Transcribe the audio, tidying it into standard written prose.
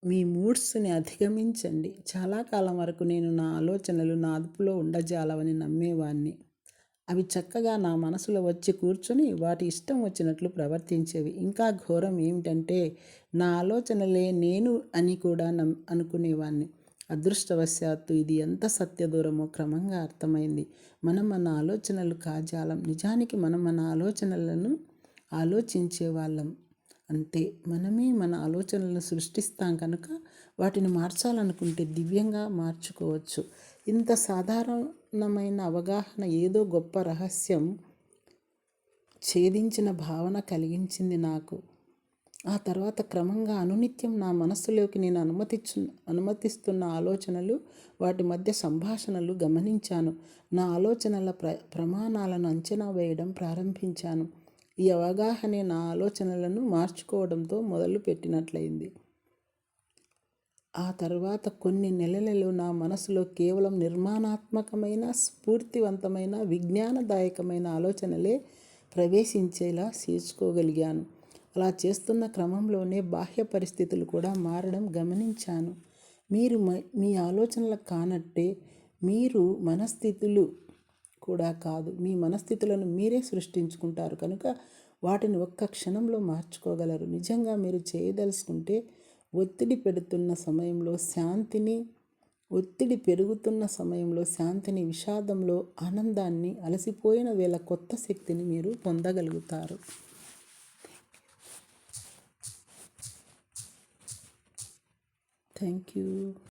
మీ మూడ్స్ని అధిగమించండి. చాలా కాలం వరకు నేను నా ఆలోచనలు నా అదుపులో ఉండజాలవని నమ్మేవాణ్ణి. అవి చక్కగా నా మనసులో వచ్చి కూర్చొని వాటి ఇష్టం వచ్చినట్లు ప్రవర్తించేవి. ఇంకా ఘోరం ఏమిటంటే నా ఆలోచనలే నేను అని కూడా అనుకునేవాణ్ణి. అదృష్టవశాత్తు ఇది ఎంత సత్యదూరమో క్రమంగా అర్థమైంది. మనం మన ఆలోచనలు కాజాలం. నిజానికి మనం మన ఆలోచనలను ఆలోచించే వాళ్ళం. అంతే. మనమే మన ఆలోచనలను సృష్టిస్తాం కనుక వాటిని మార్చాలనుకుంటే దివ్యంగా మార్చుకోవచ్చు. ఇంత సాధారణమైన అవగాహన ఏదో గొప్ప రహస్యం ఛేదించిన భావన కలిగించింది నాకు. ఆ తర్వాత క్రమంగా అనునిత్యం నా మనస్సులోకి నేను అనుమతిస్తున్న ఆలోచనలు, వాటి మధ్య సంభాషణలు గమనించాను. నా ఆలోచనల ప్రమాణాలను అంచనా వేయడం ప్రారంభించాను. ఈ అవగాహనే నా ఆలోచనలను మార్చుకోవడంతో మొదలుపెట్టినట్లయింది. ఆ తర్వాత కొన్ని నెలలలో నా మనసులో కేవలం నిర్మాణాత్మకమైన, స్ఫూర్తివంతమైన, విజ్ఞానదాయకమైన ఆలోచనలే ప్రవేశించేలా చేసుకోగలిగాను. అలా చేస్తున్న క్రమంలోనే బాహ్య పరిస్థితులు కూడా మారడం గమనించాను. మీరు మీ ఆలోచనలకు కానట్టే మీరు మనస్థితులు కూడా కాదు. మీ మనస్థితులను మీరే సృష్టించుకుంటారు కనుక వాటిని ఒక్క క్షణంలో మార్చుకోగలరు. నిజంగా మీరు చేయదలుచుకుంటే ఒత్తిడి పెడుతున్న సమయంలో శాంతిని, ఒత్తిడి పెరుగుతున్న సమయంలో శాంతిని, విషాదంలో ఆనందాన్ని, అలసిపోయిన వేళ కొత్త శక్తిని మీరు పొందగలుగుతారు. Thank you.